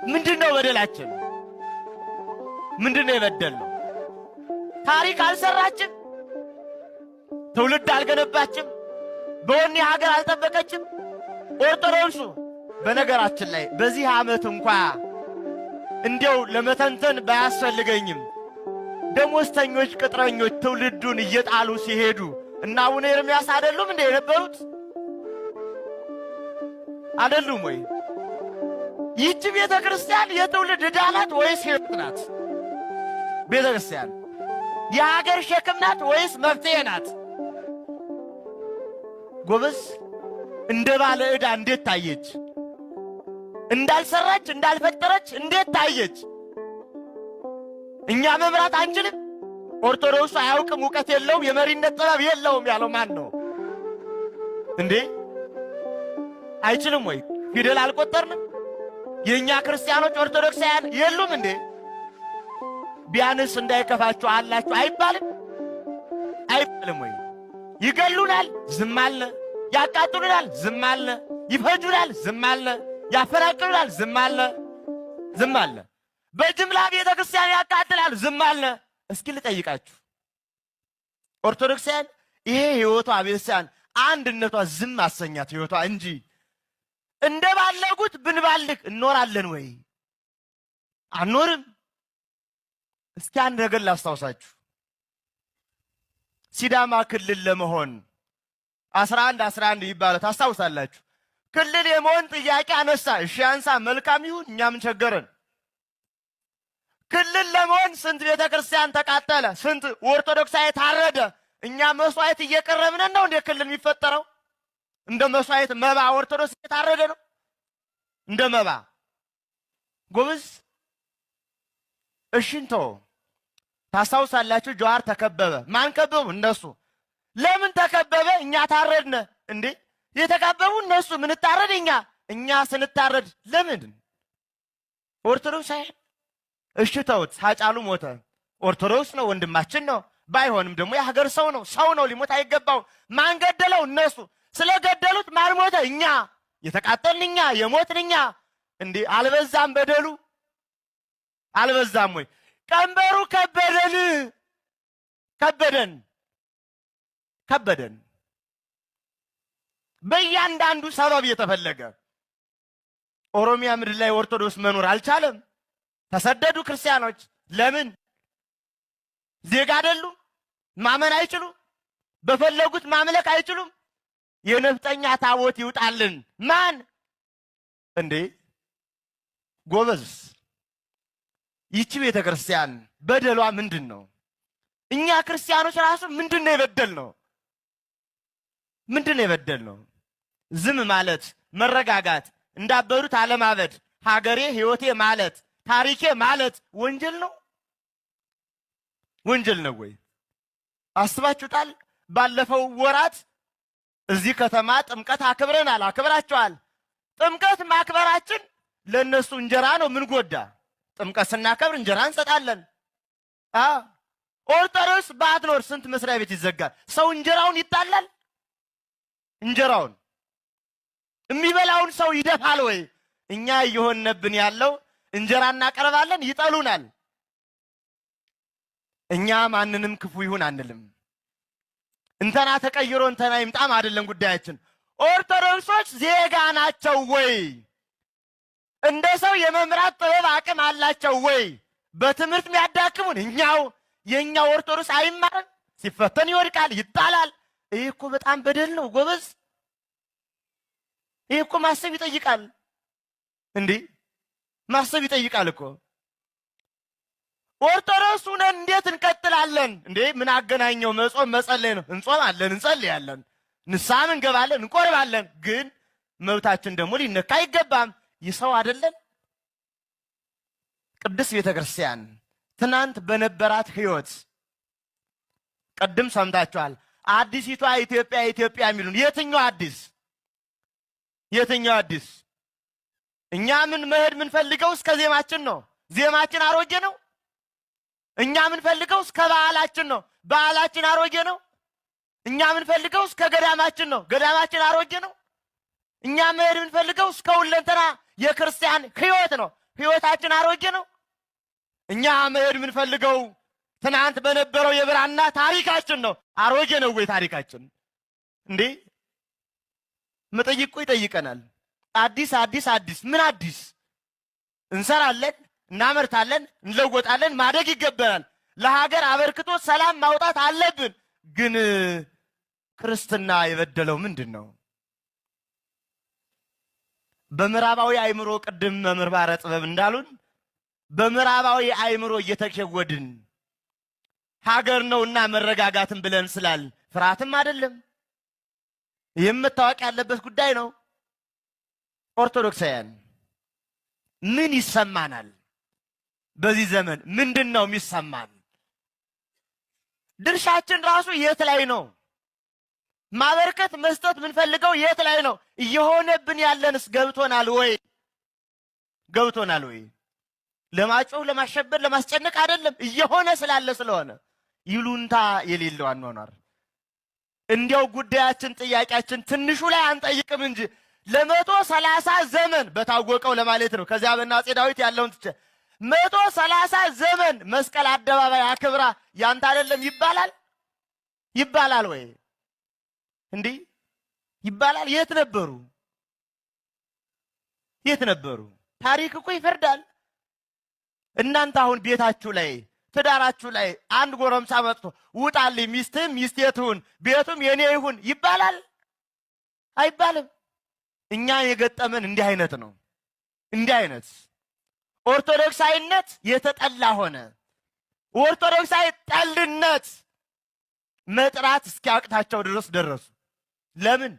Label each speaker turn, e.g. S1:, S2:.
S1: ምንድነው በደላችን? ምንድነው የበደልነው? ታሪክ አልሰራችም፣ ትውልድ አልገነባችም፣ በወኔ ሀገር አልጠበቀችም። ኦርቶዶክሱ በነገራችን ላይ በዚህ ዓመት እንኳን እንዲያው ለመተንተን ባያስፈልገኝም ደሞዝተኞች ቅጥረኞች ትውልዱን እየጣሉ ሲሄዱ እና አቡነ ኤርምያስ አይደሉም እንደ የነበሩት? አይደሉም ወይ? ይህች ቤተ ክርስቲያን የትውልድ ዕዳ ናት ወይስ ሕይወት ናት? ቤተ ክርስቲያን የሀገር ሸክም ናት ወይስ መፍትሄ ናት? ጎበዝ፣ እንደ ባለ ዕዳ እንዴት ታየች? እንዳልሰራች እንዳልፈጠረች እንዴት ታየች? እኛ መምራት አንችልም? ኦርቶዶክሱ አያውቅም፣ ዕውቀት የለውም፣ የመሪነት ጥበብ የለውም ያለው ማን ነው እንዴ? አይችልም ወይ? ፊደል አልቆጠርንም? የእኛ ክርስቲያኖች ኦርቶዶክሳውያን የሉም እንዴ? ቢያንስ እንዳይከፋችሁ አላችሁ አይባልም? አይባልም ወይ? ይገሉናል፣ ዝም አለ። ያቃጥሉናል፣ ዝም አለ። ይፈጁናል፣ ዝም አለ። ያፈናቅሉናል፣ ዝም አለ። ዝም አለ። በጅምላ ቤተ ክርስቲያን ያቃጥላል፣ ዝም አለ። እስኪ ልጠይቃችሁ ኦርቶዶክሳውያን፣ ይሄ ሕይወቷ ቤተክርስቲያን አንድነቷ ዝም አሰኛት ሕይወቷ እንጂ እንደ ባለጉት ብንባልግ እኖራለን ወይ? አንኖርም። እስኪ አንድ ነገር ላስታውሳችሁ። ሲዳማ ክልል ለመሆን 11 ይባላል፣ ታስታውሳላችሁ? ክልል የመሆን ጥያቄ አነሳ። እሺ አንሳ፣ መልካም ይሁን፣ እኛ ምን ቸገረን? ክልል ለመሆን ስንት ቤተ ክርስቲያን ተቃጠለ፣ ስንት ኦርቶዶክሳዊ ታረደ። እኛ መስዋዕት እየቀረብን ነው እንደ ክልል የሚፈጠረው? እንደ መስዋዕት መባ ኦርቶዶክስ የታረደ ነው እንደ መባ። ጎበዝ፣ እሽንቶ ታስታውሳላችሁ? ጀዋር ተከበበ። ማን ከበቡ? እነሱ። ለምን ተከበበ? እኛ ታረድነ እንዴ? የተከበቡ እነሱ፣ ምን ታረድ እኛ ስንታረድ ለምን? ኦርቶዶክስ አይደል? እሺ ተውት፣ ሃጫሉ ሞተ። ኦርቶዶክስ ነው፣ ወንድማችን ነው። ባይሆንም ደግሞ የሀገር ሰው ነው፣ ሰው ነው፣ ሊሞት አይገባው። ማን ገደለው? እነሱ። ስለገደሉት ማን ሞተ? እኛ። የተቃጠልን እኛ፣ የሞትን እኛ። እንዴ አልበዛም በደሉ? አልበዛም ወይ? ቀንበሩ ከበደን። በእያንዳንዱ ሰበብ የተፈለገ ኦሮሚያ ምድር ላይ ኦርቶዶክስ መኖር አልቻለም። ተሰደዱ ክርስቲያኖች። ለምን? ዜጋ አይደሉም? ማመን አይችሉም? በፈለጉት ማምለክ አይችሉም? የነፍጠኛ ታቦት ይውጣልን። ማን እንዴ? ጎበዝ፣ ይቺ ቤተ ክርስቲያን በደሏ ምንድን ነው? እኛ ክርስቲያኖች ራሱ ምንድን ነው የበደልነው? ምንድን ነው የበደልነው? ዝም ማለት፣ መረጋጋት፣ እንዳበዱት አለማበድ፣ ሀገሬ ሕይወቴ ማለት፣ ታሪኬ ማለት ወንጀል ነው? ወንጀል ነው ወይ? አስባችሁታል? ባለፈው ወራት እዚህ ከተማ ጥምቀት አክብረናል፣ አክብራችኋል። ጥምቀት ማክበራችን ለነሱ እንጀራ ነው። ምን ጎዳ? ጥምቀት ስናከብር እንጀራ እንሰጣለን። ኦርቶዶክስ ባትኖር ስንት መስሪያ ቤት ይዘጋል። ሰው እንጀራውን ይጣላል። እንጀራውን የሚበላውን ሰው ይደፋል ወይ? እኛ እየሆነብን ያለው እንጀራ እናቀርባለን፣ ይጠሉናል። እኛ ማንንም ክፉ ይሁን አንልም። እንተና ተቀይሮ እንተና ይምጣም አይደለም ጉዳያችን። ኦርቶዶክሶች ዜጋ ናቸው ወይ? እንደ ሰው የመምራት ጥበብ አቅም አላቸው ወይ? በትምህርት የሚያዳክሙን እኛው። የኛው ኦርቶዶክስ አይማርም፣ ሲፈተን ይወድቃል፣ ይጣላል። ይሄ እኮ በጣም በደል ነው ጎበዝ። ይሄ እኮ ማሰብ ይጠይቃል። እንዴ ማሰብ ይጠይቃል እኮ። ኦርቶዶክስ ሆነን እንዴት እንቀጥላለን እንዴ? ምን አገናኘው? መጾም መጸለይ ነው። እንጾማለን፣ እንጸልያለን፣ ንስሐም እንገባለን፣ እንቆርባለን። ግን መብታችን ደግሞ ሊነካ አይገባም። ይሰው አይደለን? ቅድስት ቤተ ክርስቲያን ትናንት በነበራት ሕይወት ቅድም ሰምታችኋል። አዲሲቷ ኢትዮጵያ ኢትዮጵያ የሚሉን የትኛው አዲስ? የትኛው አዲስ? እኛ ምን መሄድ ምን ፈልገው እስከ ዜማችን ነው። ዜማችን አሮጌ ነው። እኛ ምን ፈልገው እስከ በዓላችን ነው። በዓላችን አሮጌ ነው። እኛ ምን ፈልገው እስከ ገዳማችን ነው። ገዳማችን አሮጌ ነው። እኛ መሄድ ምን ፈልገው እስከ ሁለንተና የክርስቲያን ሕይወት ነው። ህይወታችን አሮጌ ነው። እኛ መሄድ የምንፈልገው ትናንት በነበረው የብራና ታሪካችን ነው። አሮጌ ነው ወይ ታሪካችን? እንዴ መጠይቁ ይጠይቀናል። አዲስ አዲስ አዲስ ምን አዲስ? እንሰራለን፣ እናመርታለን፣ እንለወጣለን፣ ማደግ ይገባናል። ለሀገር አበርክቶ ሰላም ማውጣት አለብን። ግን ክርስትና የበደለው ምንድን ነው? በምዕራባዊ አእምሮ ቅድም መምህር ባረ ጥበብ እንዳሉን በምዕራባዊ አእምሮ እየተሸወድን ሀገር ነውና መረጋጋትን ብለን ስላል ፍርሃትም አይደለም። ይህም መታወቅ ያለበት ጉዳይ ነው። ኦርቶዶክሳውያን ምን ይሰማናል? በዚህ ዘመን ምንድን ነው የሚሰማን? ድርሻችን ራሱ የት ላይ ነው? ማበርከት መስጠት ምንፈልገው የት ላይ ነው? እየሆነብን ያለንስ ገብቶናል ወይ? ገብቶናል ወይ? ለማጮህ ለማሸበር ለማስጨነቅ አይደለም፣ እየሆነ ስላለ ስለሆነ ይሉንታ የሌለው አኗኗር። እንዲያው ጉዳያችን ጥያቄያችን ትንሹ ላይ አንጠይቅም እንጂ ለ130 ዘመን በታወቀው ለማለት ነው። ከዚያ በአፄ ዳዊት ያለውን ትቼ 130 ዘመን መስቀል አደባባይ አክብራ ያንተ አይደለም ይባላል? ይባላል ወይ? እንዲህ ይባላል? የት ነበሩ? የት ነበሩ? ታሪክ እኮ ይፈርዳል። እናንተ አሁን ቤታችሁ ላይ ትዳራችሁ ላይ አንድ ጎረምሳ መጥቶ ውጣልኝ፣ ሚስትህም ሚስቴ ትሁን፣ ቤቱም የኔ ይሁን ይባላል? አይባልም። እኛ የገጠመን እንዲህ አይነት ነው። እንዲህ አይነት ኦርቶዶክሳዊነት የተጠላ ሆነ። ኦርቶዶክሳዊ ጠልነት መጥራት እስኪያቅታቸው ድረስ ደረሱ። ለምን?